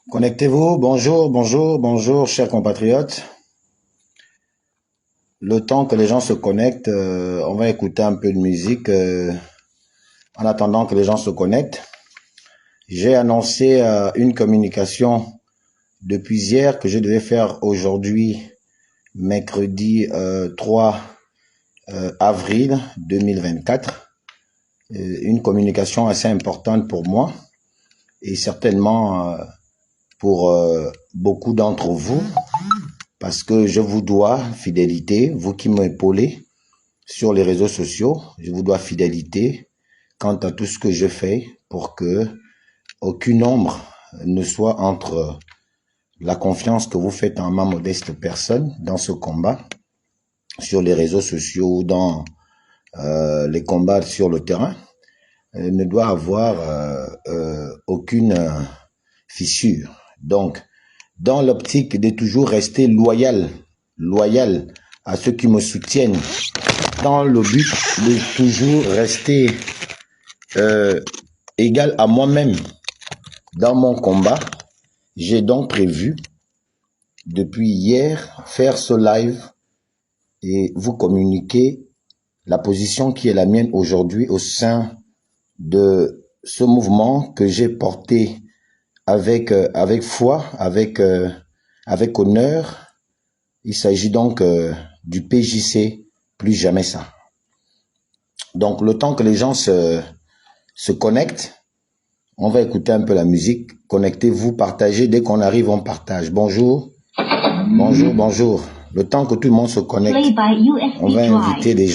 Connectez-vous, bonjour, bonjour, bonjour, chers compatriotes. Le temps que les gens se connectent, on va écouter un peu de musique en attendant que les gens se connectent. J'ai annoncé une communication depuis hier que je devais faire aujourd'hui, mercredi 3 avril 2024. Une communication assez importante pour moi et certainement pour beaucoup d'entre vous. Parce que je vous dois fidélité, vous qui m'épaulez sur les réseaux sociaux, je vous dois fidélité quant à tout ce que je fais pour que aucune ombre ne soit entre la confiance que vous faites en ma modeste personne dans ce combat, sur les réseaux sociaux ou dans les combats sur le terrain, ne doit avoir aucune fissure. Donc, dans l'optique de toujours rester loyal à ceux qui me soutiennent, dans le but de toujours rester égal à moi-même dans mon combat, j'ai donc prévu depuis hier faire ce live et vous communiquer la position qui est la mienne aujourd'hui au sein de ce mouvement que j'ai porté avec foi, avec honneur. Il s'agit donc du PJC, plus jamais ça. Donc, le temps que les gens se connectent, on va écouter un peu la musique. Connectez-vous, partagez. Dès qu'on arrive, on partage. Bonjour, bonjour, bonjour. Le temps que tout le monde se connecte, on va inviter des gens.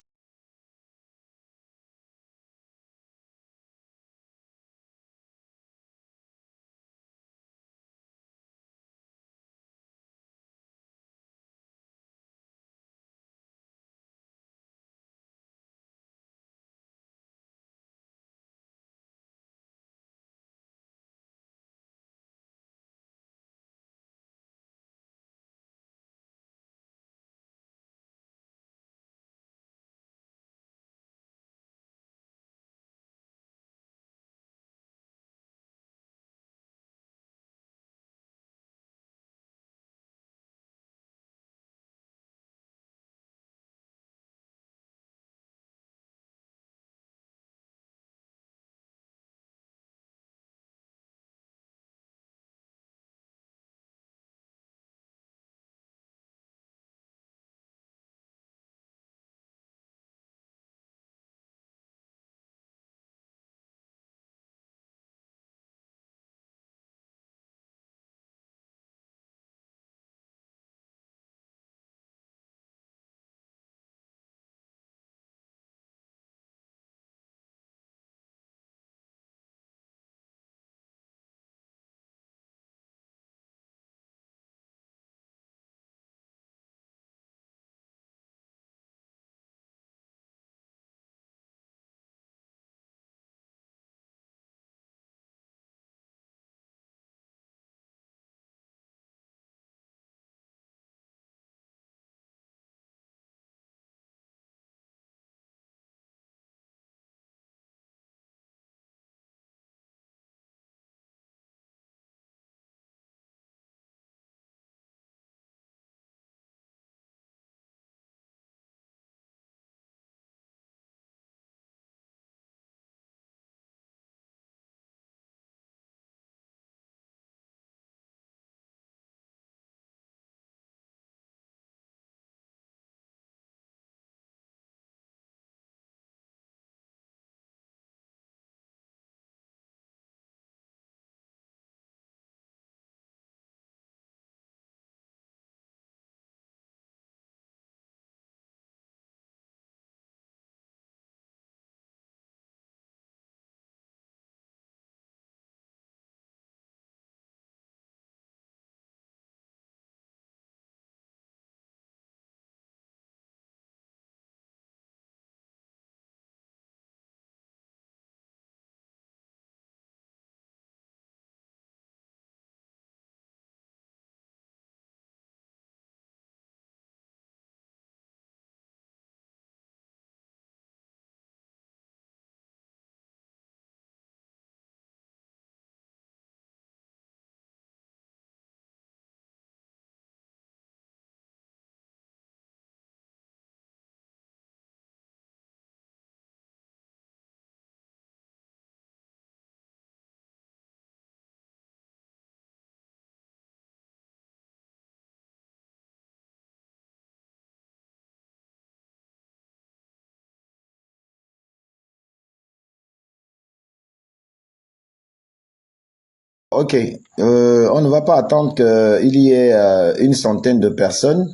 Ok, on ne va pas attendre qu'il y ait une centaine de personnes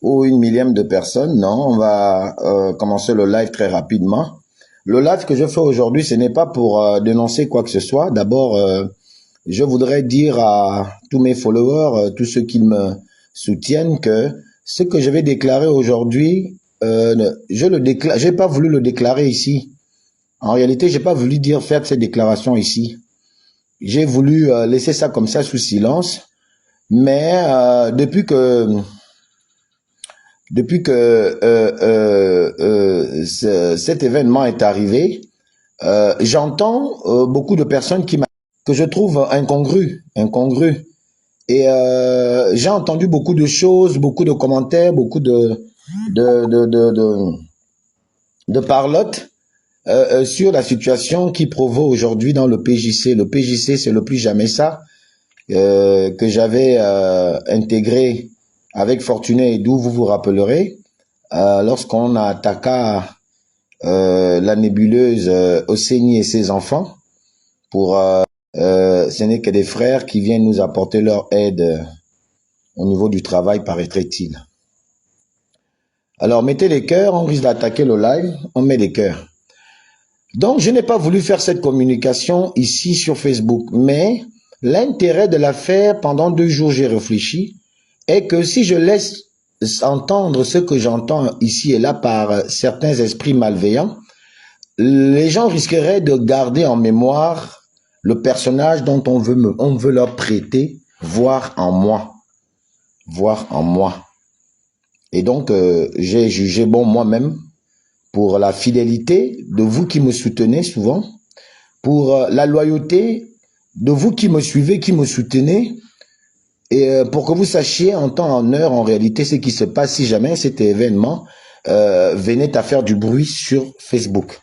ou une millième de personnes. Non, on va commencer le live très rapidement. Le live que je fais aujourd'hui, ce n'est pas pour dénoncer quoi que ce soit. D'abord, je voudrais dire à tous mes followers, tous ceux qui me soutiennent, que ce que je vais déclarer aujourd'hui, je le déclare, j'ai pas voulu le déclarer ici. En réalité, j'ai pas voulu faire cette déclaration ici. J'ai voulu laisser ça comme ça sous silence, mais depuis que cet événement est arrivé, j'entends beaucoup de personnes que je trouve incongrues. Et j'ai entendu beaucoup de choses, beaucoup de commentaires, beaucoup de, de, de, de, de parlotte sur la situation qui provaut aujourd'hui dans le PJC. Le PJC, c'est le plus jamais ça que j'avais intégré avec Fortuné et d'où vous vous rappellerez, lorsqu'on a attaqué la nébuleuse Ossénie et ses enfants pour ce n'est que des frères qui viennent nous apporter leur aide au niveau du travail, paraîtrait-il. Alors, mettez les cœurs, on risque d'attaquer le live, on met les cœurs. Donc, je n'ai pas voulu faire cette communication ici sur Facebook, mais l'intérêt de la faire, pendant 2 jours, j'ai réfléchi, est que si je laisse entendre ce que j'entends ici et là par certains esprits malveillants, les gens risqueraient de garder en mémoire le personnage dont on veut leur prêter, voir en moi. Et donc, j'ai jugé bon moi-même, pour la fidélité de vous qui me soutenez souvent, pour la loyauté de vous qui me suivez, qui me soutenez, et pour que vous sachiez en temps, en heure, en réalité, ce qui se passe si jamais cet événement venait à faire du bruit sur Facebook.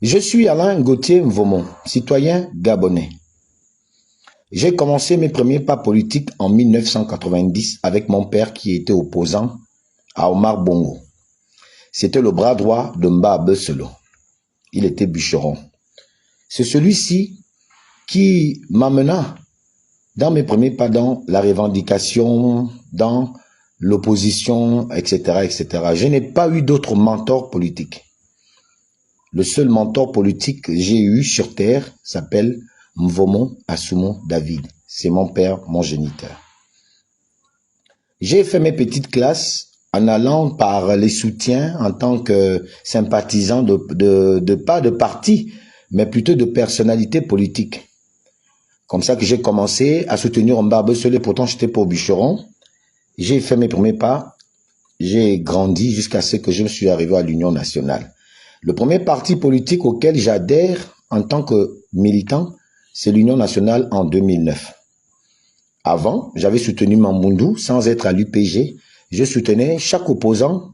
Je suis Alain Gauthier Mvomon, citoyen gabonais. J'ai commencé mes premiers pas politiques en 1990 avec mon père qui était opposant à Omar Bongo. C'était le bras droit de Mba Beselo. Il était bûcheron. C'est celui-ci qui m'amena dans mes premiers pas dans la revendication, dans l'opposition, etc., etc. Je n'ai pas eu d'autre mentor politique. Le seul mentor politique que j'ai eu sur terre s'appelle Mvomon Asumo David. C'est mon père, mon géniteur. J'ai fait mes petites classes en allant par les soutiens en tant que sympathisant pas de parti, mais plutôt de personnalité politique. Comme ça que j'ai commencé à soutenir Mba Besele, pourtant j'étais pas au bûcheron. J'ai fait mes premiers pas, j'ai grandi jusqu'à ce que je suis arrivé à l'Union nationale. Le premier parti politique auquel j'adhère en tant que militant, c'est l'Union nationale en 2009. Avant, j'avais soutenu Mamboundou sans être à l'UPG. Je soutenais chaque opposant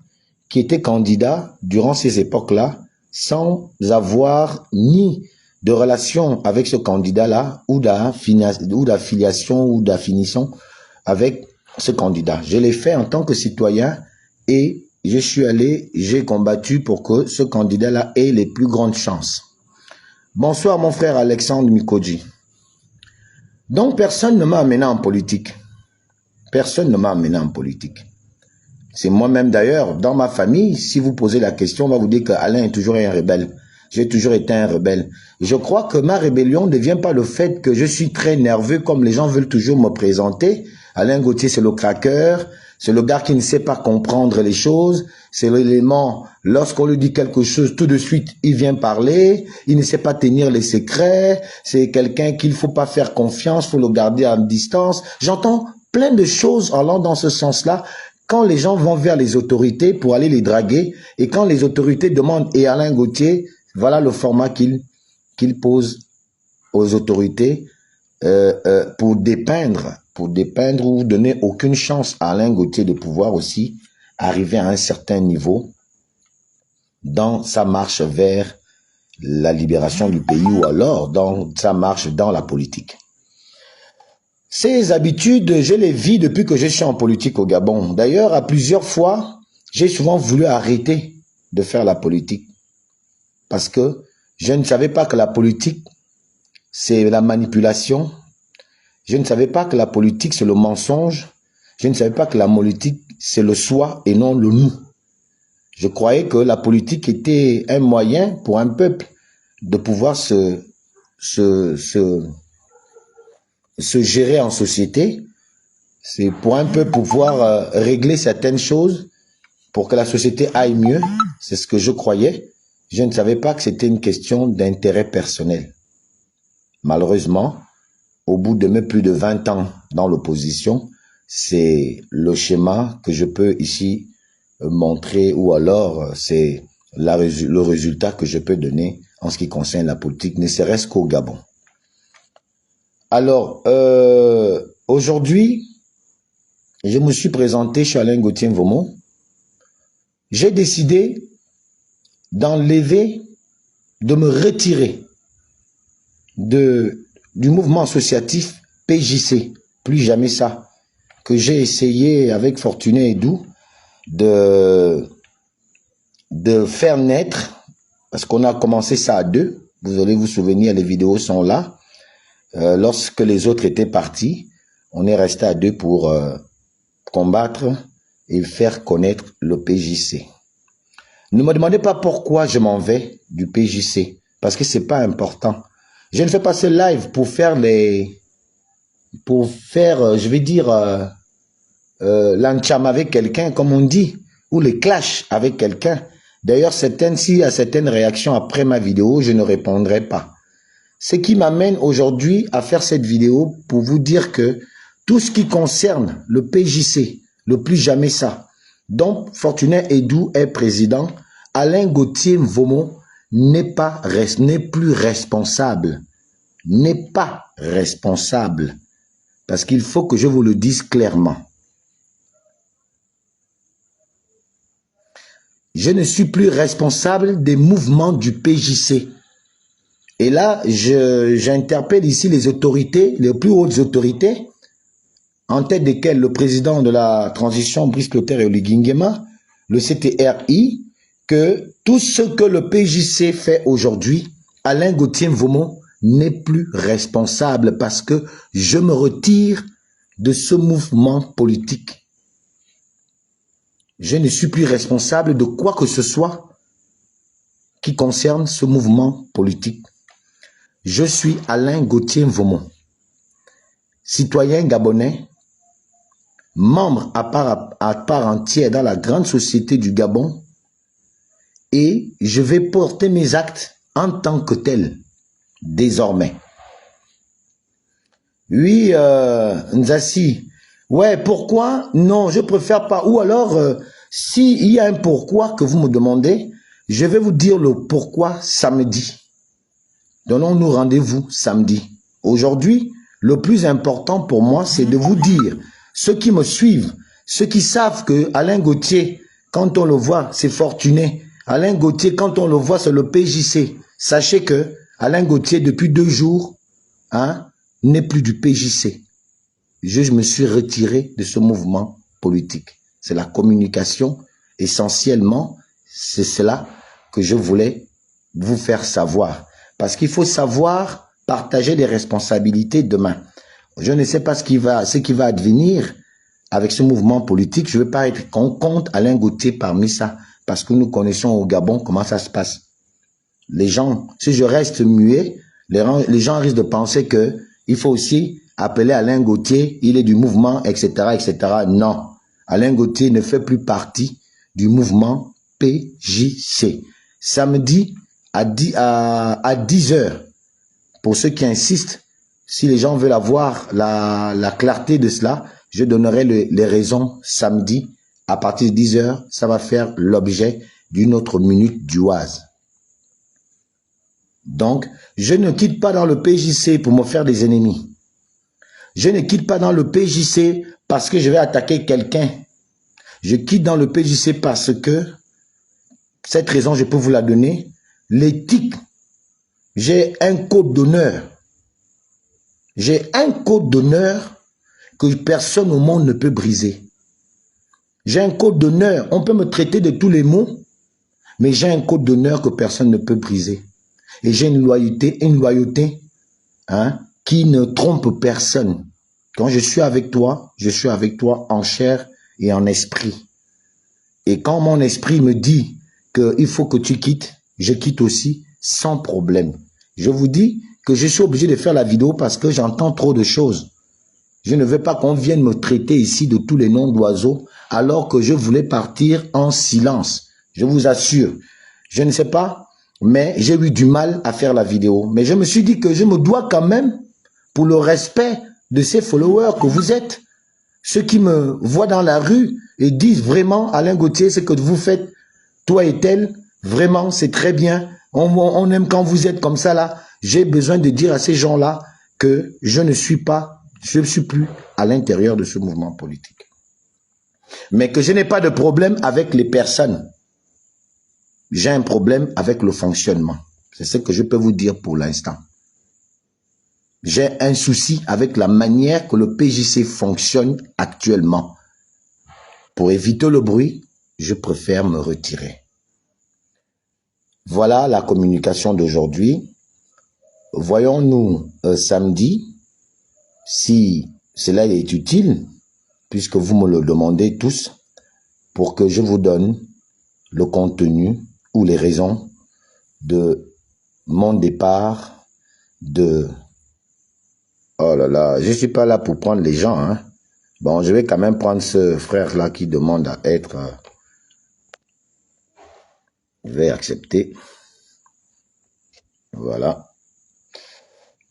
qui était candidat durant ces époques-là sans avoir ni de relation avec ce candidat-là ou d'affiliation ou d'affinition avec ce candidat. Je l'ai fait en tant que citoyen et je suis allé, j'ai combattu pour que ce candidat-là ait les plus grandes chances. Bonsoir mon frère Alexandre Mikoji. Donc personne ne m'a amené en politique. Personne ne m'a amené en politique. C'est moi-même d'ailleurs, dans ma famille, si vous posez la question, on va vous dire qu'Alain est toujours un rebelle. J'ai toujours été un rebelle. Je crois que ma rébellion ne vient pas le fait que je suis très nerveux comme les gens veulent toujours me présenter. Alain Gauthier, c'est le craqueur, c'est le gars qui ne sait pas comprendre les choses, c'est l'élément, lorsqu'on lui dit quelque chose, tout de suite, il vient parler, il ne sait pas tenir les secrets, c'est quelqu'un qu'il ne faut pas faire confiance, il faut le garder à distance. J'entends plein de choses allant dans ce sens-là quand les gens vont vers les autorités pour aller les draguer et quand les autorités demandent et Alain Gauthier, voilà le format qu'il pose aux autorités pour dépeindre ou donner aucune chance à Alain Gauthier de pouvoir aussi arriver à un certain niveau dans sa marche vers la libération du pays ou alors dans sa marche dans la politique. Ces habitudes, je les vis depuis que je suis en politique au Gabon. D'ailleurs, à plusieurs fois, j'ai souvent voulu arrêter de faire la politique parce que je ne savais pas que la politique, c'est la manipulation. Je ne savais pas que la politique, c'est le mensonge. Je ne savais pas que la politique, c'est le soi et non le nous. Je croyais que la politique était un moyen pour un peuple de pouvoir se gérer en société. C'est pour un peu pouvoir régler certaines choses pour que la société aille mieux. C'est ce que je croyais. Je ne savais pas que c'était une question d'intérêt personnel. Malheureusement, au bout de plus de 20 ans dans l'opposition, c'est le schéma que je peux ici montrer, ou alors c'est le résultat que je peux donner en ce qui concerne la politique, ne serait-ce qu'au Gabon. Alors, aujourd'hui, je me suis présenté chez Alain Gauthier Mvomo. J'ai décidé d'enlever, de me retirer du mouvement associatif PJC. Plus jamais ça. Que j'ai essayé avec Fortuné et Doux de faire naître, parce qu'on a commencé ça à deux. Vous allez vous souvenir, les vidéos sont là. Lorsque les autres étaient partis, on est resté à deux pour combattre et faire connaître le PJC. Ne me demandez pas pourquoi je m'en vais du PJC, parce que c'est pas important. Je ne fais pas ce live pour faire je vais dire, l'encham avec quelqu'un, comme on dit, ou les clashs avec quelqu'un. D'ailleurs, s'il y a certaines réactions après ma vidéo, je ne répondrai pas. Ce qui m'amène aujourd'hui à faire cette vidéo pour vous dire que tout ce qui concerne le PJC, le plus jamais ça, dont Fortuné Edou est président, Alain Gauthier Mvomo n'est plus responsable. N'est pas responsable. Parce qu'il faut que je vous le dise clairement. Je ne suis plus responsable des mouvements du PJC. Et là, j'interpelle ici les autorités, les plus hautes autorités, en tête desquelles le président de la transition, Brice Clotaire et Oligui Nguema, le CTRI, que tout ce que le PJC fait aujourd'hui, Alain Gauthier Mvomo n'est plus responsable parce que je me retire de ce mouvement politique. Je ne suis plus responsable de quoi que ce soit qui concerne ce mouvement politique. Je suis Alain Gauthier Mvomo, citoyen gabonais, membre à part entière dans la grande société du Gabon, et je vais porter mes actes en tant que tel, désormais. Oui, Nzassi, ouais, pourquoi? Non, je préfère pas. Ou alors, s'il y a un pourquoi que vous me demandez, je vais vous dire le pourquoi samedi. Donnons-nous rendez-vous samedi. Aujourd'hui, le plus important pour moi, c'est de vous dire, ceux qui me suivent, ceux qui savent que Alain Gauthier, quand on le voit, c'est Fortuné. Alain Gauthier, quand on le voit, c'est le PJC. Sachez que Alain Gauthier, depuis 2 jours, n'est plus du PJC. Je me suis retiré de ce mouvement politique. C'est la communication, essentiellement, c'est cela que je voulais vous faire savoir. Parce qu'il faut savoir partager des responsabilités demain. Je ne sais pas ce qui va advenir avec ce mouvement politique. Je ne veux pas être qu'on compte Alain Gauthier parmi ça. Parce que nous connaissons au Gabon comment ça se passe. Les gens, si je reste muet, les gens risquent de penser que il faut aussi appeler Alain Gauthier, il est du mouvement, etc., etc. Non. Alain Gauthier ne fait plus partie du mouvement PJC. Samedi à 10 heures, pour ceux qui insistent, si les gens veulent avoir la clarté de cela, je donnerai les raisons samedi. À partir de 10 heures, ça va faire l'objet d'une autre minute d'Oise. Donc, je ne quitte pas dans le PJC pour me faire des ennemis. Je ne quitte pas dans le PJC parce que je vais attaquer quelqu'un. Je quitte dans le PJC parce que, cette raison, je peux vous la donner, l'éthique, j'ai un code d'honneur. J'ai un code d'honneur que personne au monde ne peut briser. J'ai un code d'honneur. On peut me traiter de tous les mots, mais j'ai un code d'honneur que personne ne peut briser. Et j'ai une loyauté hein, qui ne trompe personne. Quand je suis avec toi en chair et en esprit. Et quand mon esprit me dit qu'il faut que tu quittes, je quitte aussi sans problème. Je vous dis que je suis obligé de faire la vidéo parce que j'entends trop de choses. Je ne veux pas qu'on vienne me traiter ici de tous les noms d'oiseaux alors que je voulais partir en silence. Je vous assure. Je ne sais pas, mais j'ai eu du mal à faire la vidéo. Mais je me suis dit que je me dois quand même, pour le respect de ces followers que vous êtes, ceux qui me voient dans la rue et disent vraiment, Alain Gauthier, ce que vous faites, toi et tel, vraiment, c'est très bien. On aime quand vous êtes comme ça là. J'ai besoin de dire à ces gens-là que je ne suis plus à l'intérieur de ce mouvement politique. Mais que je n'ai pas de problème avec les personnes. J'ai un problème avec le fonctionnement. C'est ce que je peux vous dire pour l'instant. J'ai un souci avec la manière que le PJC fonctionne actuellement. Pour éviter le bruit, je préfère me retirer. Voilà la communication d'aujourd'hui. Voyons-nous samedi si cela est utile, puisque vous me le demandez tous, pour que je vous donne le contenu ou les raisons de mon départ de... Oh là là, je ne suis pas là pour prendre les gens, hein. Bon, je vais quand même prendre ce frère-là qui demande à être... Je vais accepter. Voilà.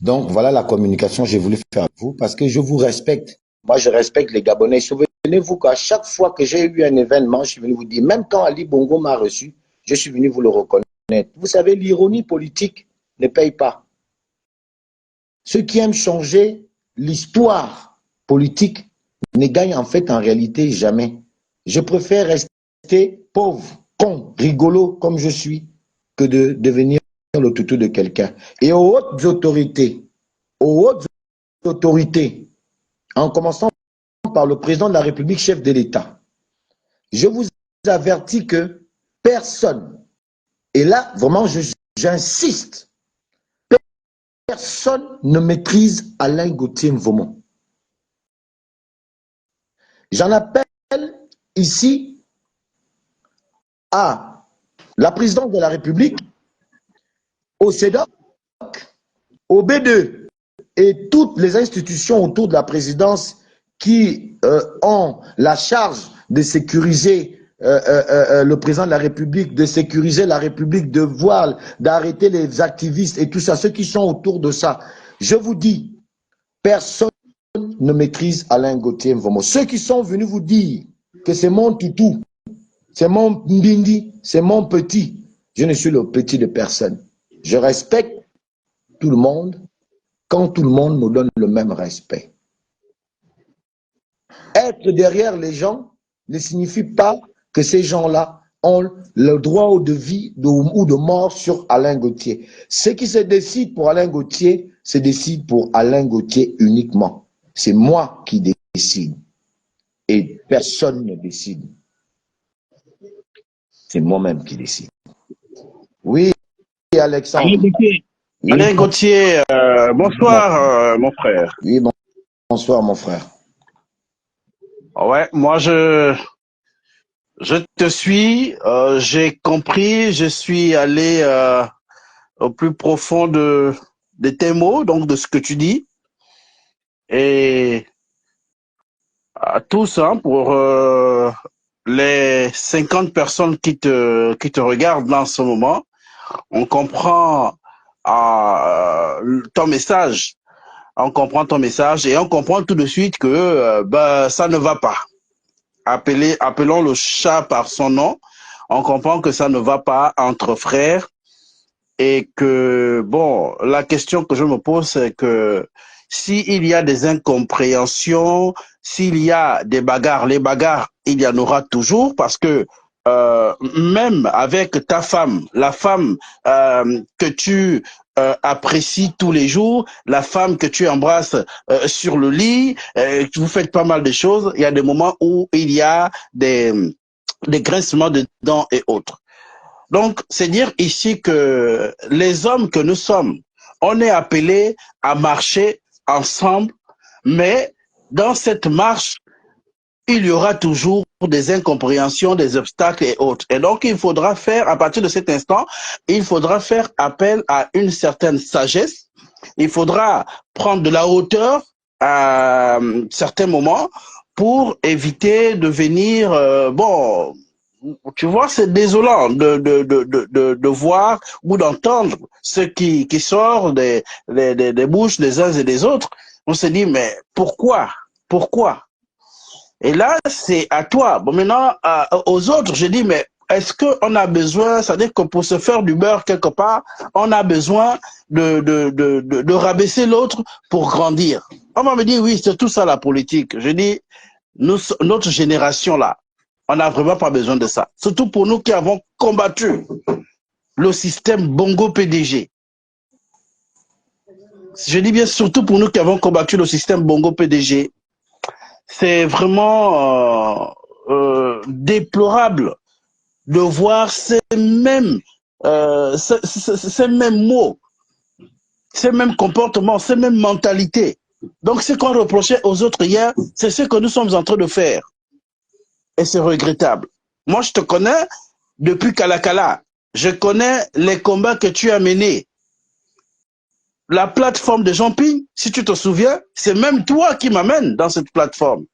Donc, voilà la communication que j'ai voulu faire avec vous parce que je vous respecte. Moi, je respecte les Gabonais. Souvenez-vous qu'à chaque fois que j'ai eu un événement, je suis venu vous dire, même quand Ali Bongo m'a reçu, je suis venu vous le reconnaître. Vous savez, l'ironie politique ne paye pas. Ceux qui aiment changer l'histoire politique ne gagnent en fait en réalité jamais. Je préfère rester pauvre, con, rigolo comme je suis que de devenir le toutou de quelqu'un. Et aux hautes autorités, en commençant par le président de la République, chef de l'État, je vous avertis que personne, et là vraiment j'insiste, personne ne maîtrise Alain Gauthier Mvomon. J'en appelle ici à la présidente de la République, au CEDOC, au B2 et toutes les institutions autour de la présidence qui ont la charge de sécuriser le président de la République, de sécuriser la République, de voir, d'arrêter les activistes et tout ça, ceux qui sont autour de ça. Je vous dis, personne ne maîtrise Alain Gauthier Mvomo. Ceux qui sont venus vous dire que c'est mon toutou, c'est mon mbindi, c'est mon petit, je ne suis le petit de personne. Je respecte tout le monde quand tout le monde me donne le même respect. Être derrière les gens ne signifie pas que ces gens-là ont le droit de vie ou de mort sur Alain Gauthier. Ceux qui se décident pour Alain Gauthier se décident pour Alain Gauthier uniquement. C'est moi qui décide et personne ne décide. C'est moi-même qui décide. Oui, Alexandre. Alain Gauthier, bonsoir mon frère. Oui, bonsoir mon frère. Ouais, moi je te suis, j'ai compris, je suis allé au plus profond de tes mots, donc de ce que tu dis. Et à tous, hein, pour les 50 personnes qui te regardent en ce moment, on comprend ton message. On comprend ton message et on comprend tout de suite que ça ne va pas. Appelons le chat par son nom. On comprend que ça ne va pas entre frères et que, bon, la question que je me pose, c'est que s'il y a des incompréhensions, s'il y a des bagarres, les bagarres, il y en aura toujours parce que même avec ta femme, la femme que tu apprécies tous les jours, la femme que tu embrasses sur le lit, vous faites pas mal de choses, il y a des moments où il y a des grincements de dents et autres. Donc, c'est dire ici que les hommes que nous sommes, on est appelé à marcher ensemble, mais dans cette marche, il y aura toujours des incompréhensions, des obstacles et autres. Et donc, il faudra faire, à partir de cet instant, il faudra faire appel à une certaine sagesse. Il faudra prendre de la hauteur à certains moments pour éviter de venir, bon, tu vois, c'est désolant de voir ou d'entendre ce qui sort des bouches des uns et des autres. On se dit, mais pourquoi? Pourquoi? Et là, c'est à toi. Bon, maintenant, aux autres, je dis, mais est-ce qu'on a besoin, c'est-à-dire que pour se faire du beurre quelque part, on a besoin de rabaisser l'autre pour grandir. On va me dire, oui, c'est tout ça la politique. Je dis, notre génération là, on n'a vraiment pas besoin de ça. Surtout pour nous qui avons combattu le système Bongo PDG. Je dis bien surtout pour nous qui avons combattu le système Bongo PDG. C'est vraiment déplorable de voir ces mêmes mots, ces mêmes comportements, ces mêmes mentalités. Donc ce qu'on reprochait aux autres hier, c'est ce que nous sommes en train de faire. Et c'est regrettable. Moi, je te connais depuis Kalakala. Je connais les combats que tu as menés. La plateforme de Jean-Ping, si tu te souviens, c'est même toi qui m'amènes dans cette plateforme.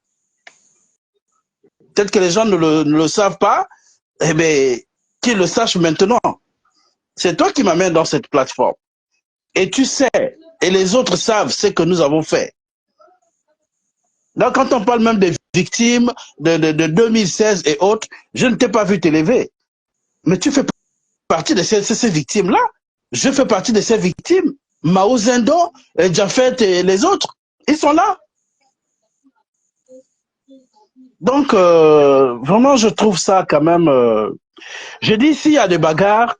Peut-être que les gens ne le savent pas, eh bien, qu'ils le sachent maintenant. C'est toi qui m'amènes dans cette plateforme. Et tu sais, et les autres savent ce que nous avons fait. Donc, quand on parle même des victimes de 2016 et autres, je ne t'ai pas vu t'élever. Mais tu fais partie de ces victimes-là. Je fais partie de ces victimes. Mao Zedong, Jafet et les autres, ils sont là. Donc, vraiment, je trouve ça quand même... je dis, s'il y a des bagarres,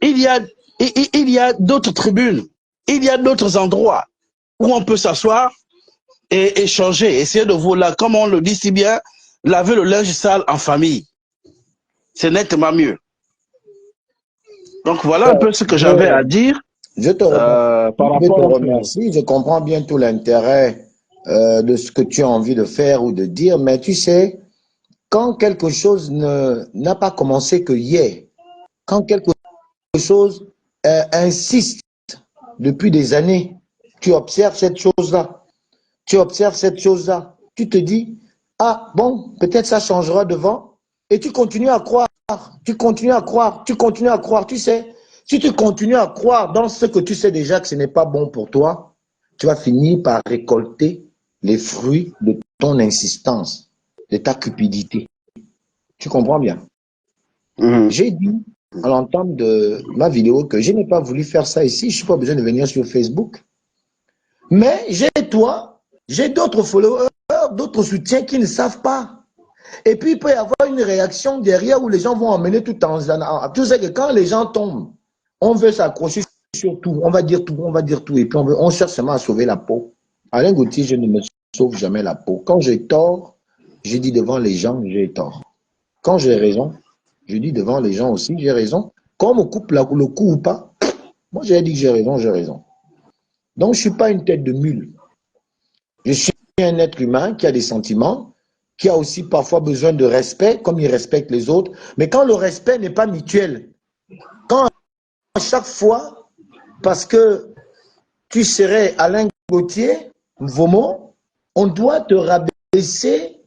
il y a d'autres tribunes, il y a d'autres endroits où on peut s'asseoir et échanger, essayer de vous, là, comme on le dit si bien, laver le linge sale en famille. C'est nettement mieux. Donc, voilà un peu ce que j'avais à dire. Je te remercie. Je comprends bien tout l'intérêt de ce que tu as envie de faire ou de dire, mais tu sais, quand quelque chose n'a pas commencé que hier, quand quelque chose insiste depuis des années, tu observes cette chose-là, tu te dis, ah bon, peut-être ça changera devant, et tu continues à croire, tu sais. Si tu continues à croire dans ce que tu sais déjà que ce n'est pas bon pour toi, tu vas finir par récolter les fruits de ton insistance, de ta cupidité. Tu comprends bien? J'ai dit à l'entame de ma vidéo que je n'ai pas voulu faire ça ici, je n'ai pas besoin de venir sur Facebook. Mais j'ai d'autres followers, d'autres soutiens qui ne savent pas. Et puis il peut y avoir une réaction derrière où les gens vont emmener tout en... Tu sais que quand les gens tombent, on veut s'accrocher sur tout, on va dire tout, et puis on cherche seulement à sauver la peau. Alain Gauthier, je ne me sauve jamais la peau. Quand j'ai tort, je dis devant les gens, j'ai tort. Quand j'ai raison, je dis devant les gens aussi, j'ai raison. Qu'on me coupe le cou ou pas, moi j'ai dit que j'ai raison, j'ai raison. Donc je ne suis pas une tête de mule. Je suis un être humain qui a des sentiments, qui a aussi parfois besoin de respect, comme il respecte les autres. Mais quand le respect n'est pas mutuel, quand à chaque fois, parce que tu serais Alain Gauthier, Vomo, on doit te rabaisser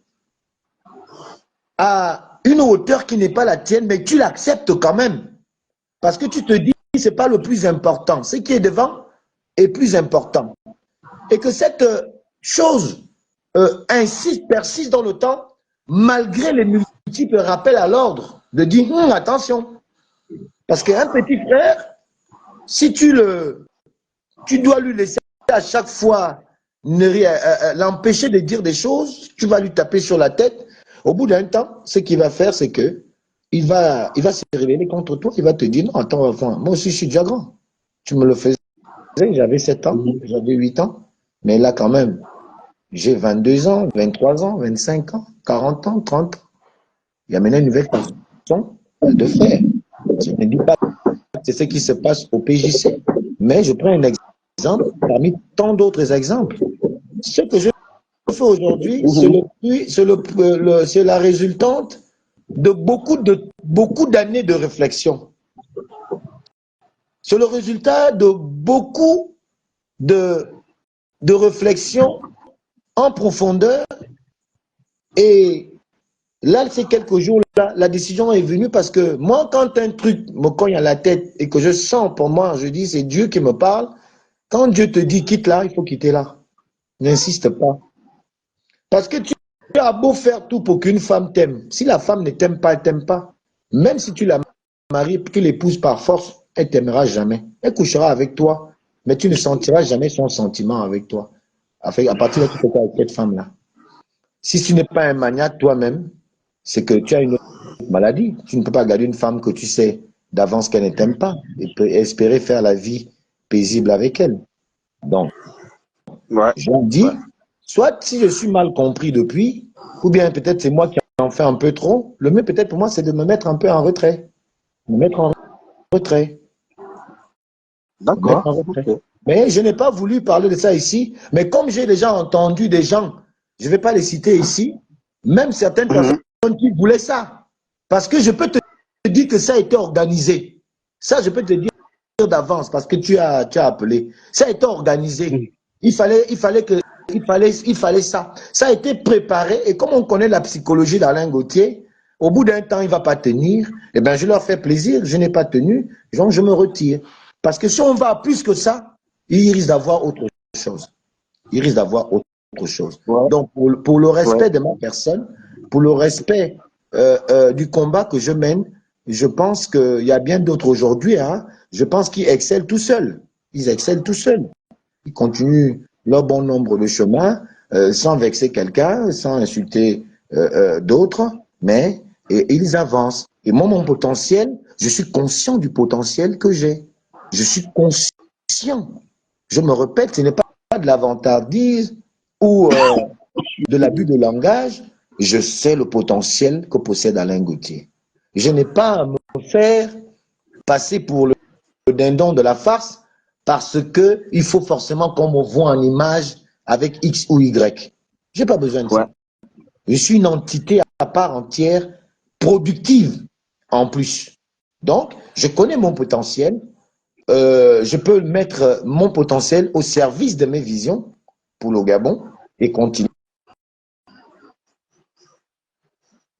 à une hauteur qui n'est pas la tienne, mais tu l'acceptes quand même. Parce que tu te dis, ce n'est pas le plus important. Ce qui est devant est plus important. Et que cette chose persiste dans le temps, malgré les multiples rappels à l'ordre, de dire, attention. Parce qu'un petit frère, si tu dois lui laisser à chaque fois l'empêcher de dire des choses, tu vas lui taper sur la tête. Au bout d'un temps, ce qu'il va faire, c'est que il va se révéler contre toi. Il va te dire, non, attends, enfin, moi aussi, je suis déjà grand. Tu me le faisais, j'avais 7 ans, j'avais 8 ans. Mais là, quand même, j'ai 22 ans, 23 ans, 25 ans, 40 ans, 30 ans. Il y a maintenant une nouvelle façon de faire. Je ne dis pas que c'est ce qui se passe au PJC. Mais je prends un exemple parmi tant d'autres exemples. Ce que je fais aujourd'hui, c'est la résultante de beaucoup d'années de réflexion. C'est le résultat de beaucoup de réflexion en profondeur. Et là, ces quelques jours-là, la décision est venue parce que moi, quand un truc me cogne à la tête et que je sens pour moi, je dis, c'est Dieu qui me parle. Quand Dieu te dit quitte là, il faut quitter là. N'insiste pas. Parce que tu as beau faire tout pour qu'une femme t'aime. Si la femme ne t'aime pas, elle ne t'aime pas. Même si tu la maries, tu l'épouses par force, elle ne t'aimera jamais. Elle couchera avec toi, mais tu ne sentiras jamais son sentiment avec toi. À partir de là, tu fais quoi avec cette femme-là? Si tu n'es pas un maniaque toi-même, c'est que tu as une autre maladie. Tu ne peux pas garder une femme que tu sais d'avance qu'elle ne t'aime pas et espérer faire la vie paisible avec elle. Donc, Ouais. je me dis, soit si je suis mal compris depuis, ou bien peut-être c'est moi qui en fais un peu trop, le mieux peut-être pour moi, c'est de me mettre un peu en retrait. Me mettre en retrait. Me mettre D'accord. en retrait. Okay. Mais je n'ai pas voulu parler de ça ici. Mais comme j'ai déjà entendu des gens, je ne vais pas les citer ici, même certaines personnes qui voulaient ça. Parce que je peux te dire que ça a été organisé. Ça, je peux te dire d'avance parce que tu as appelé. Ça a été organisé. Il fallait ça. Ça a été préparé. Et comme on connaît la psychologie d'Alain Gauthier, au bout d'un temps, il ne va pas tenir. Eh bien, je leur fais plaisir. Je n'ai pas tenu. Donc, je me retire. Parce que si on va plus que ça, il risque d'avoir autre chose. Il risque d'avoir autre chose. Ouais. Donc, pour le respect de ma personne, pour le respect du combat que je mène, je pense qu'il y a bien d'autres aujourd'hui, hein, je pense qu'ils excellent tout seuls. Ils excellent tout seuls. Ils continuent leur bon nombre de chemins sans vexer quelqu'un, sans insulter d'autres, mais ils avancent. Et moi, mon potentiel, je suis conscient du potentiel que j'ai. Je suis conscient. Je me répète, ce n'est pas de la vantardise ou de l'abus de langage. Je sais le potentiel que possède Alain Gauthier. Je n'ai pas à me faire passer pour le dindon de la farce parce qu'il faut forcément qu'on me voit en image avec X ou Y. Je n'ai pas besoin de ça. Je suis une entité à part entière, productive en plus. Donc, je connais mon potentiel. Je peux mettre mon potentiel au service de mes visions pour le Gabon et continuer.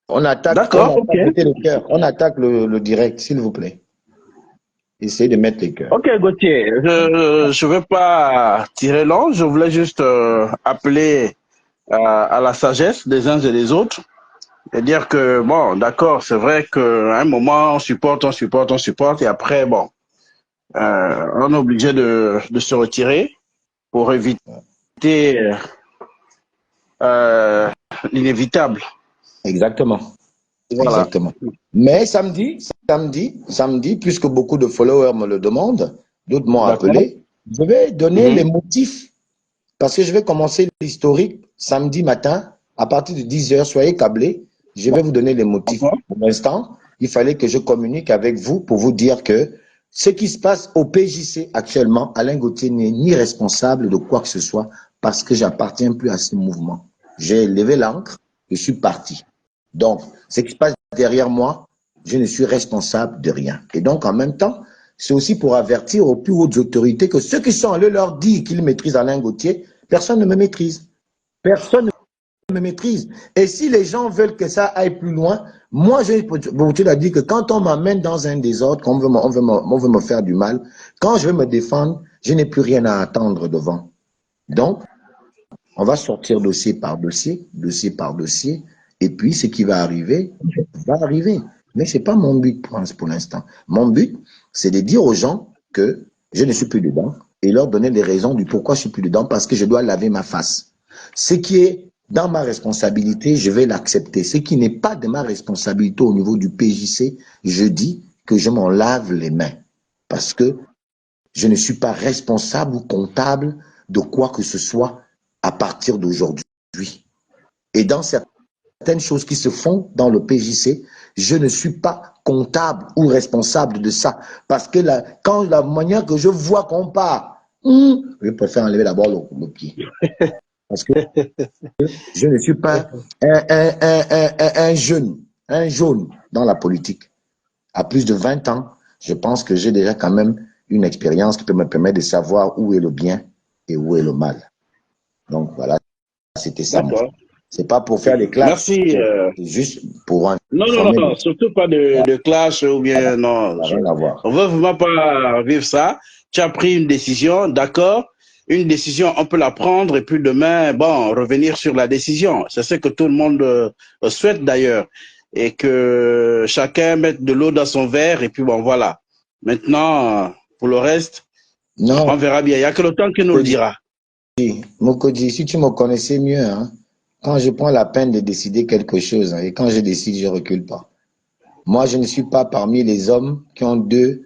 On attaque le cœur. On attaque le direct, s'il vous plaît. Essayez de mettre les cœurs. Ok, Gauthier, je ne vais pas tirer long. Je voulais juste appeler à la sagesse des uns et des autres et dire que, bon, d'accord, c'est vrai qu'à un moment, on supporte, et après, bon, on est obligé de se retirer pour éviter l'inévitable. Exactement. Voilà. Exactement. Mais samedi, puisque beaucoup de followers me le demandent, d'autres m'ont appelé, je vais donner les motifs parce que je vais commencer l'historique samedi matin à partir de 10h. Soyez câblés. Je vais vous donner les motifs. Pour l'instant, il fallait que je communique avec vous pour vous dire que ce qui se passe au PJC actuellement, Alain Gauthier n'est ni responsable de quoi que ce soit parce que j'appartiens plus à ce mouvement. J'ai levé l'ancre, je suis parti. Donc, ce qui se passe derrière moi, je ne suis responsable de rien. Et donc, en même temps, c'est aussi pour avertir aux plus hautes autorités que ceux qui sont allés leur dire qu'ils maîtrisent Alain Gauthier, personne ne me maîtrise. Personne ne me maîtrise. Et si les gens veulent que ça aille plus loin, moi, j'ai l'habitude à dire que quand on m'amène dans un désordre, qu'on veut me faire du mal, quand je vais me défendre, je n'ai plus rien à attendre devant. Donc, on va sortir dossier par dossier, et puis ce qui va arriver, va arriver. Mais ce n'est pas mon but pour l'instant. Mon but, c'est de dire aux gens que je ne suis plus dedans et leur donner les raisons du pourquoi je suis plus dedans, parce que je dois laver ma face. Ce qui est dans ma responsabilité, je vais l'accepter. Ce qui n'est pas de ma responsabilité au niveau du PJC, je dis que je m'en lave les mains. Parce que je ne suis pas responsable ou comptable de quoi que ce soit à partir d'aujourd'hui. Et dans certaines choses qui se font dans le PJC, je ne suis pas comptable ou responsable de ça. Parce que quand la manière que je vois qu'on part, je préfère enlever d'abord le pied. Parce que je ne suis pas un jaune dans la politique. À plus de 20 ans, je pense que j'ai déjà quand même une expérience qui peut me permettre de savoir où est le bien et où est le mal. Donc voilà, c'était ça. C'est pas pour faire des clashs, Merci. c'est juste pour Non, non, informer. non, surtout pas de clash ou bien non. Ça n'a rien à voir. On veut vraiment pas vivre ça. Tu as pris une décision, d'accord. Une décision, on peut la prendre et puis demain, bon, revenir sur la décision. C'est ce que tout le monde souhaite d'ailleurs. Et que chacun mette de l'eau dans son verre et puis bon, voilà. Maintenant, pour le reste, Non, on verra bien. Il n'y a que le temps qui nous le dira. Mokodi, si tu me connaissais mieux, hein, quand je prends la peine de décider quelque chose, hein, et quand je décide, je recule pas. Moi, je ne suis pas parmi les hommes qui ont deux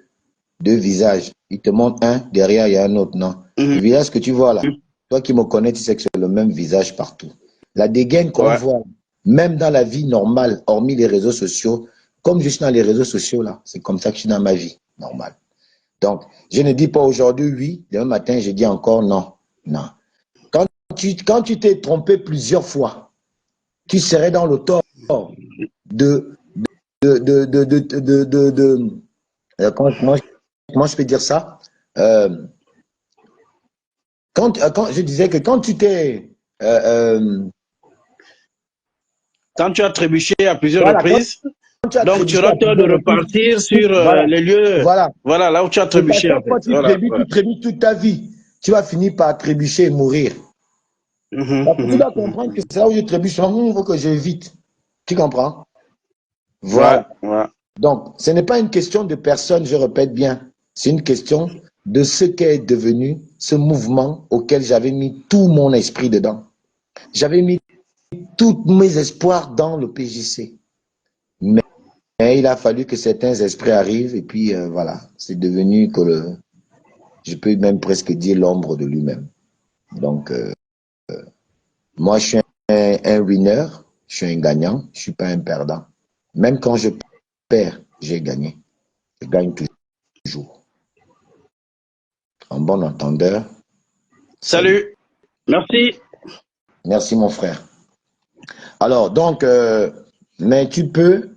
visages. Ils te montrent un, derrière, il y a un autre. Non. Le visage que tu vois là, toi qui me connais, tu sais que c'est le même visage partout. La dégaine qu'on voit, même dans la vie normale, hormis les réseaux sociaux, comme je suis dans les réseaux sociaux là, c'est comme ça que je suis dans ma vie normale. Donc, je ne dis pas aujourd'hui oui, demain matin, je dis encore non. Non. Quand tu t'es trompé plusieurs fois, tu serais dans le tort comment je peux dire ça? Quand je disais que quand tu t'es quand tu as trébuché à plusieurs reprises, donc tu auras tort de repartir sur les lieux, voilà, là où tu as trébuché. En fait. Quand tu trébuches toute ta vie, tu vas finir par trébucher et mourir. Tu dois comprendre que c'est là où je trébuche, il faut que j'évite. Tu comprends? Voilà. Donc, ce n'est pas une question de personne, je répète bien. C'est une question de ce qu'est devenu ce mouvement auquel j'avais mis tout mon esprit dedans. J'avais mis tous mes espoirs dans le PJC. Mais il a fallu que certains esprits arrivent et puis voilà, c'est devenu que je peux même presque dire l'ombre de lui-même. Donc, moi, je suis un winner, je suis un gagnant, je ne suis pas un perdant. Même quand je perds, j'ai gagné. Je gagne toujours. En bon entendeur. Salut. Merci. Merci, mon frère. Alors, donc, mais tu peux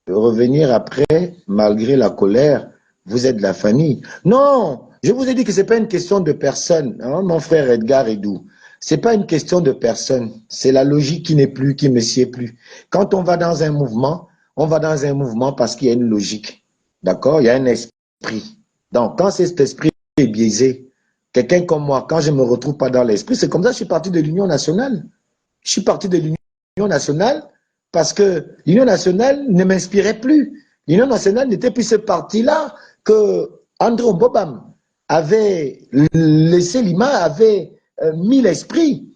revenir après, malgré la colère. Vous êtes la famille. Non, je vous ai dit que ce n'est pas une question de personne, hein, mon frère Edgar Edou. Ce n'est pas une question de personne. C'est la logique qui n'est plus, qui ne me sied plus. Quand on va dans un mouvement, on va dans un mouvement parce qu'il y a une logique. D'accord? Il y a un esprit. Donc, quand cet esprit est biaisé, quelqu'un comme moi, quand je ne me retrouve pas dans l'esprit, c'est comme ça que je suis parti de l'Union nationale. Je suis parti de l'Union nationale parce que l'Union nationale ne m'inspirait plus. L'Union nationale n'était plus ce parti-là que André Mbobam avait laissé Lima, avait mis l'esprit.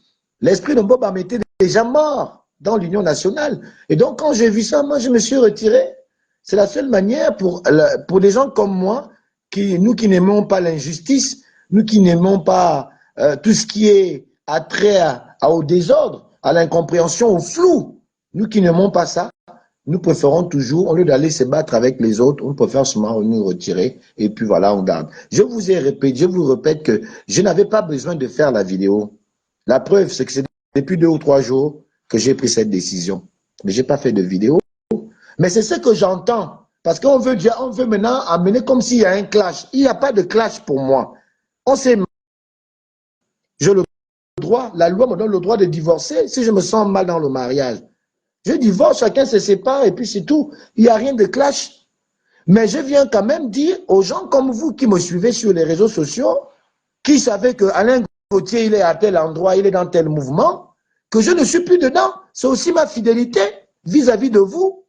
L'esprit de Mbobam était déjà mort dans l'Union nationale. Et donc, quand j'ai vu ça, moi, je me suis retiré. C'est la seule manière pour des gens comme moi, nous qui n'aimons pas l'injustice, nous qui n'aimons pas tout ce qui est attrait au désordre, à l'incompréhension, au flou. Nous qui n'aimons pas ça, nous préférons toujours, au lieu d'aller se battre avec les autres, on préfère seulement nous retirer et puis voilà, on garde. Je vous répète que je n'avais pas besoin de faire la vidéo. La preuve, c'est que c'est depuis 2 ou 3 jours que j'ai pris cette décision. Mais je n'ai pas fait de vidéo. Mais c'est ce que j'entends. Parce qu'on veut maintenant amener comme s'il y a un clash. Il n'y a pas de clash pour moi. On sait, j'ai le droit, la loi me donne le droit de divorcer si je me sens mal dans le mariage. Je divorce, chacun se sépare et puis c'est tout. Il n'y a rien de clash. Mais je viens quand même dire aux gens comme vous qui me suivez sur les réseaux sociaux, qui savaient que Alain Gauthier, il est à tel endroit, il est dans tel mouvement, que je ne suis plus dedans. C'est aussi ma fidélité vis-à-vis de vous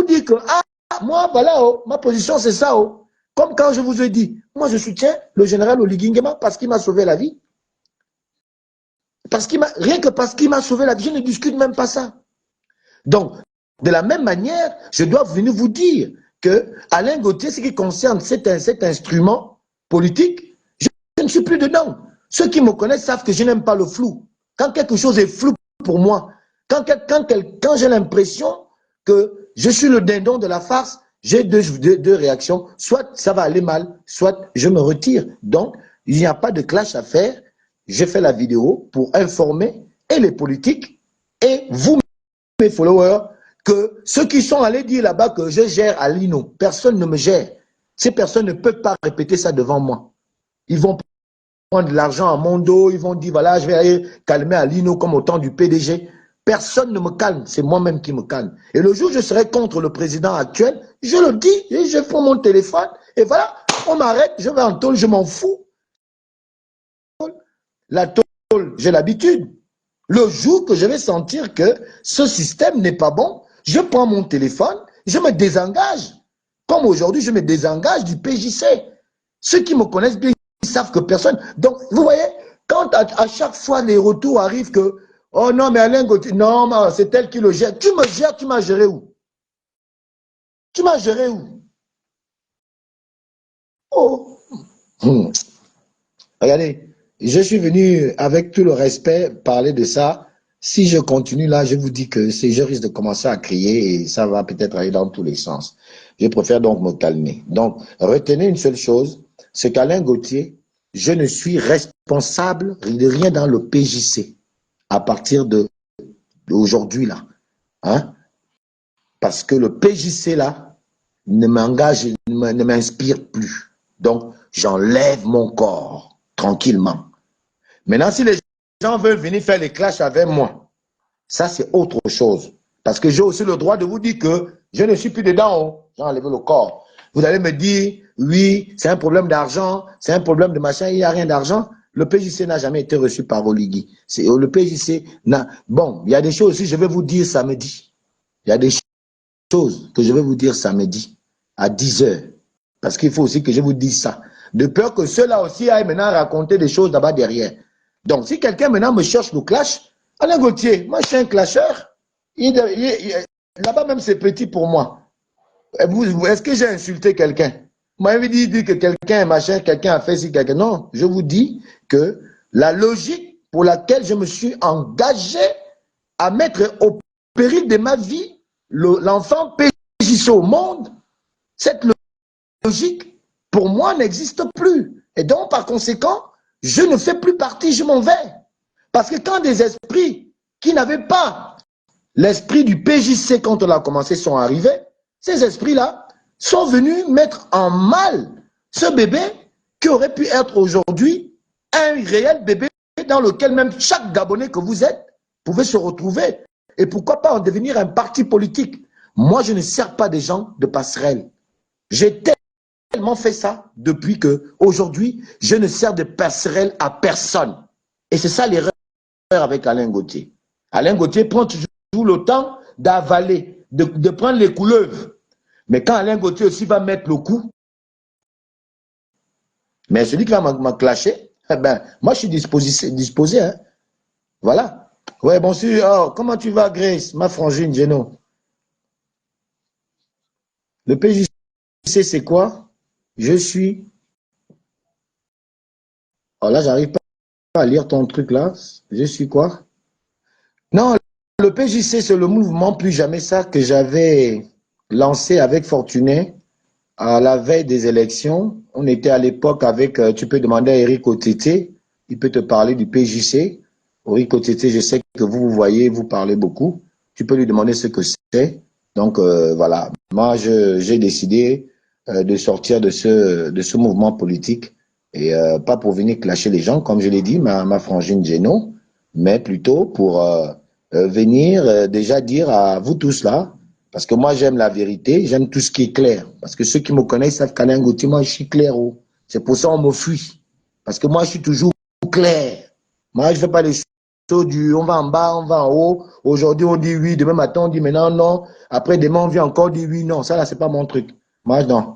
dire que, ah, moi, voilà, oh, ma position, c'est ça. Oh. Comme quand je vous ai dit, moi, je soutiens le général Oligui Nguema parce qu'il m'a sauvé la vie. Rien que parce qu'il m'a sauvé la vie, je ne discute même pas ça. Donc, de la même manière, je dois venir vous dire que Alain Gauthier, ce qui concerne cet instrument politique, je ne suis plus dedans. Ceux qui me connaissent savent que je n'aime pas le flou. Quand quelque chose est flou pour moi, quand j'ai l'impression que je suis le dindon de la farce, J'ai deux réactions. Soit ça va aller mal, soit je me retire. Donc, il n'y a pas de clash à faire. J'ai fait la vidéo pour informer et les politiques et vous, mes followers, que ceux qui sont allés dire là-bas que je gère Alino, personne ne me gère. Ces personnes ne peuvent pas répéter ça devant moi. Ils vont prendre de l'argent à mon dos, ils vont dire, voilà, je vais aller calmer Alino comme au temps du PDG. Personne ne me calme, c'est moi-même qui me calme. Et le jour où je serai contre le président actuel, je le dis, et je prends mon téléphone, et voilà, on m'arrête, je vais en tôle, je m'en fous. La tôle, j'ai l'habitude. Le jour que je vais sentir que ce système n'est pas bon, je prends mon téléphone, je me désengage. Comme aujourd'hui, je me désengage du PJC. Ceux qui me connaissent bien, ils savent que personne... Donc, vous voyez, quand à chaque fois les retours arrivent que oh non, mais Alain Gauthier, non, c'est elle qui le gère. Tu me gères, tu m'as géré où? Tu m'as géré où? Oh. Regardez, je suis venu avec tout le respect parler de ça. Si je continue là, je vous dis que je risque de commencer à crier et ça va peut-être aller dans tous les sens. Je préfère donc me calmer. Donc, retenez une seule chose, c'est qu'Alain Gauthier, je ne suis responsable de rien dans le PJC à partir d'aujourd'hui là. Hein? Parce que le PJC là ne m'engage, ne m'inspire plus. Donc, j'enlève mon corps tranquillement. Maintenant, si les gens veulent venir faire les clashs avec moi, ça c'est autre chose. Parce que j'ai aussi le droit de vous dire que je ne suis plus dedans. J'ai enlevé le corps. Vous allez me dire, oui, c'est un problème d'argent, c'est un problème de machin, il n'y a rien d'argent. Le PJC n'a jamais été reçu par Oligui. Le PJC n'a... Bon, il y a des choses aussi, je vais vous dire samedi. Il y a des choses que je vais vous dire samedi à 10 h. Parce qu'il faut aussi que je vous dise ça. De peur que ceux-là aussi aillent maintenant raconter des choses là-bas derrière. Donc, si quelqu'un maintenant me cherche le clash, Alain Gauthier, moi je suis un clasheur. Là-bas même c'est petit pour moi. Est-ce que j'ai insulté quelqu'un? Moi, je dit que quelqu'un machin, quelqu'un a fait ci, quelqu'un. Non, je vous dis que la logique pour laquelle je me suis engagé à mettre au péril de ma vie l'enfant PJC au monde, cette logique, pour moi, n'existe plus. Et donc, par conséquent, je ne fais plus partie, je m'en vais. Parce que quand des esprits qui n'avaient pas l'esprit du PJC quand on a commencé sont arrivés, ces esprits-là sont venus mettre en mal ce bébé qui aurait pu être aujourd'hui un réel bébé dans lequel même chaque Gabonais que vous êtes pouvait se retrouver. Et pourquoi pas en devenir un parti politique? Moi, je ne sers pas des gens de passerelle. J'ai tellement fait ça depuis que aujourd'hui, je ne sers de passerelle à personne. Et c'est ça l'erreur avec Alain Gauthier. Alain Gauthier prend toujours le temps d'avaler, de prendre les couleuvres. Mais quand Alain Gauthier aussi va mettre le coup, mais celui qui va m'en clasher, eh ben, moi je suis disposé hein. Voilà. Ouais, bonjour. Oh, comment tu vas, Grace, ma frangine, Geno? Le PJC, c'est quoi? Je suis... Oh là, j'arrive pas à lire ton truc là. Je suis quoi? Non, le PJC, c'est le mouvement Plus Jamais Ça que j'avais lancé avec Fortuné à la veille des élections. On était à l'époque avec, tu peux demander à Eric Otete, il peut te parler du PJC. Eric Otete, je sais que vous voyez, vous parlez beaucoup. Tu peux lui demander ce que c'est. Donc voilà, moi j'ai décidé de sortir de ce mouvement politique et pas pour venir clasher les gens, comme je l'ai dit, ma frangine Geno, mais plutôt pour venir déjà dire à vous tous là, parce que moi j'aime la vérité, j'aime tout ce qui est clair. Parce que ceux qui me connaissent savent qu'Alain Gauthier, moi je suis clair. Oh. C'est pour ça qu'on me fuit. Parce que moi je suis toujours clair. Moi je ne fais pas les choses du on va en bas, on va en haut. Aujourd'hui on dit oui, demain matin on dit maintenant non. Après demain on vient encore dire oui, non. Ça là c'est pas mon truc. Moi non.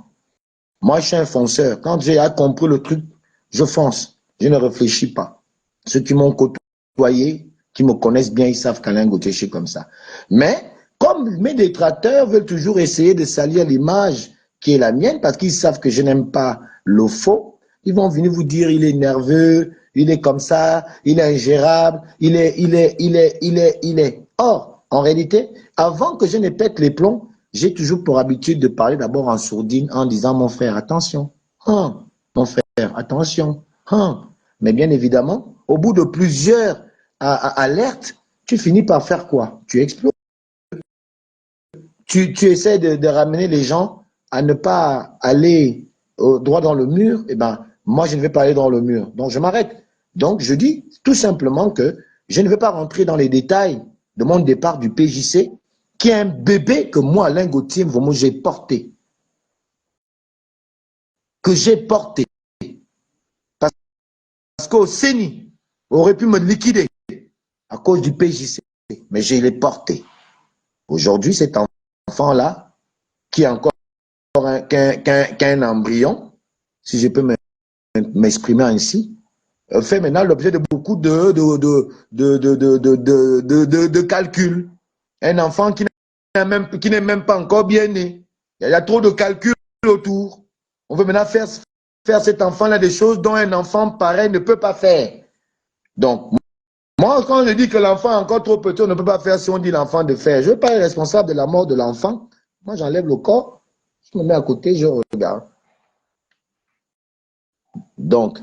Moi je suis un fonceur. Quand j'ai compris le truc, je fonce. Je ne réfléchis pas. Ceux qui m'ont côtoyé, qui me connaissent bien, ils savent qu'Alain Gauthier je suis comme ça. Mais comme mes détracteurs veulent toujours essayer de salir l'image qui est la mienne, parce qu'ils savent que je n'aime pas le faux, ils vont venir vous dire il est nerveux, il est comme ça, il est ingérable, il est. Or, en réalité, avant que je ne pète les plombs, j'ai toujours pour habitude de parler d'abord en sourdine en disant, mon frère, attention. Hein, mon frère, attention. Hein. Mais bien évidemment, au bout de plusieurs alertes, tu finis par faire quoi? Tu exploses. Tu essaies de ramener les gens à ne pas aller droit dans le mur. Eh ben, moi, je ne vais pas aller dans le mur. Donc, je m'arrête. Donc, je dis tout simplement que je ne vais pas rentrer dans les détails de mon départ du PJC, qui est un bébé que moi, Alain Gauthier Mvomo, j'ai porté. Que j'ai porté. Parce qu'au CENI aurait pu me liquider à cause du PJC. Mais je l'ai porté. Aujourd'hui, cet enfant-là, qui est encore qu'un embryon, si je peux m'exprimer ainsi, fait maintenant l'objet de beaucoup de calculs. Un enfant qui n'est même pas encore bien né. Il y a trop de calculs autour. On veut maintenant faire cet enfant-là des choses dont un enfant pareil ne peut pas faire. Donc, moi, quand je dis que l'enfant est encore trop petit, on ne peut pas faire si on dit l'enfant de faire. Je ne veux pas être responsable de la mort de l'enfant. Moi, j'enlève le corps, je me mets à côté, je regarde. Donc,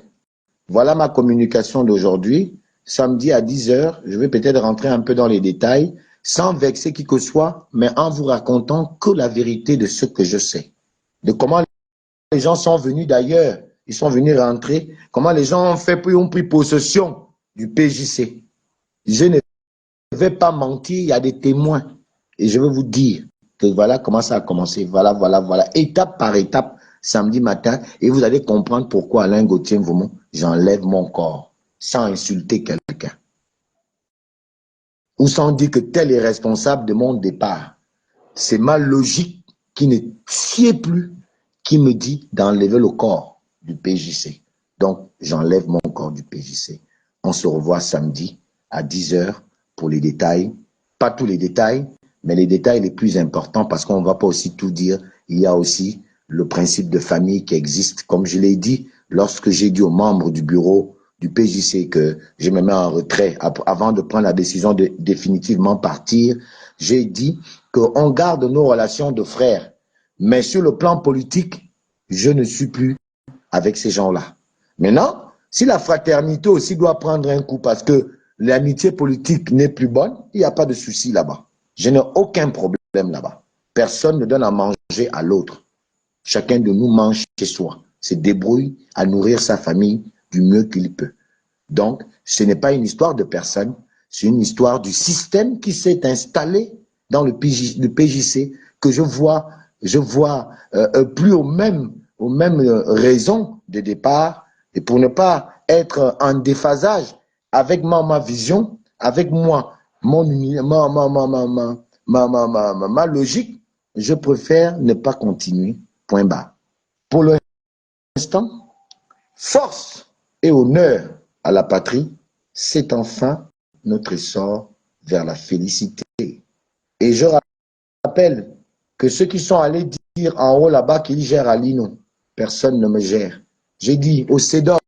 voilà ma communication d'aujourd'hui. Samedi à 10 h, je vais peut-être rentrer un peu dans les détails, sans vexer qui que ce soit, mais en vous racontant que la vérité de ce que je sais. De comment les gens sont venus d'ailleurs, ils sont venus rentrer, comment les gens ont pris possession du PJC. Je ne vais pas mentir, il y a des témoins. Et je vais vous dire que voilà comment ça a commencé. Voilà, étape par étape, samedi matin. Et vous allez comprendre pourquoi Alain Gauthier Mvomo, j'enlève mon corps sans insulter quelqu'un. Ou sans dire que tel est responsable de mon départ. C'est ma logique qui ne sied plus, qui me dit d'enlever le corps du PJC. Donc, j'enlève mon corps du PJC. On se revoit samedi à 10 h pour les détails. Pas tous les détails, mais les détails les plus importants, parce qu'on ne va pas aussi tout dire. Il y a aussi le principe de famille qui existe. Comme je l'ai dit, lorsque j'ai dit aux membres du bureau du PJC que je me mets en retrait avant de prendre la décision de définitivement partir, j'ai dit qu'on garde nos relations de frères. Mais sur le plan politique, je ne suis plus avec ces gens-là. Maintenant, si la fraternité aussi doit prendre un coup parce que l'amitié politique n'est plus bonne, il n'y a pas de souci là-bas. Je n'ai aucun problème là-bas. Personne ne donne à manger à l'autre. Chacun de nous mange chez soi, se débrouille à nourrir sa famille du mieux qu'il peut. Donc, ce n'est pas une histoire de personne, c'est une histoire du système qui s'est installé dans le PJC que je vois plus aux mêmes raisons de départ, et pour ne pas être en déphasage avec ma vision, avec moi, ma logique, je préfère ne pas continuer. Point barre. Pour l'instant, force et honneur à la patrie, c'est enfin notre essor vers la félicité. Et je rappelle que ceux qui sont allés dire en haut là-bas qu'ils gèrent Alino, personne ne me gère. J'ai dit au CEDOC,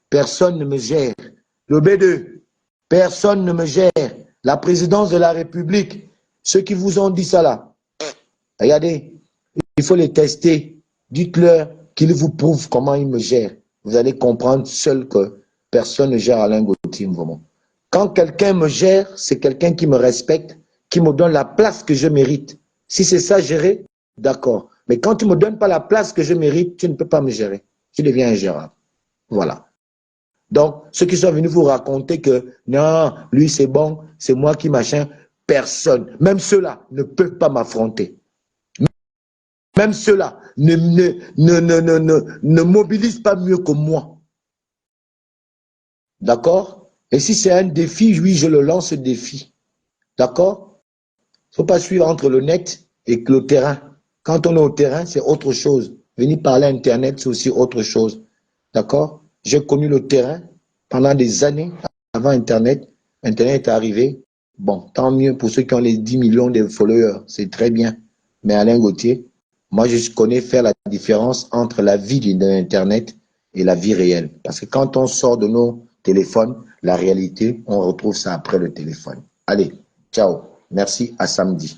personne ne me gère. Le B2, personne ne me gère. La présidence de la République, ceux qui vous ont dit ça là, regardez, il faut les tester. Dites-leur qu'ils vous prouvent comment ils me gèrent. Vous allez comprendre seul que personne ne gère Alain Gauthier Mvomo. Quand quelqu'un me gère, c'est quelqu'un qui me respecte, qui me donne la place que je mérite. Si c'est ça gérer, d'accord. Mais quand tu ne me donnes pas la place que je mérite, tu ne peux pas me gérer. Tu deviens ingérable. Voilà. Donc, ceux qui sont venus vous raconter que non, lui c'est bon, c'est moi qui machin, personne, même ceux-là ne peuvent pas m'affronter. Même ceux-là ne mobilisent pas mieux que moi. D'accord? Et si c'est un défi, oui, je le lance ce défi. D'accord? Il ne faut pas suivre entre le net et le terrain. Quand on est au terrain, c'est autre chose. Venir parler à Internet, c'est aussi autre chose. D'accord? J'ai connu le terrain pendant des années avant Internet. Internet est arrivé. Bon, tant mieux pour ceux qui ont les 10 millions de followers. C'est très bien. Mais Alain Gauthier, moi, je connais faire la différence entre la vie d'Internet et la vie réelle. Parce que quand on sort de nos téléphones, la réalité, on retrouve ça après le téléphone. Allez, ciao. Merci, à samedi.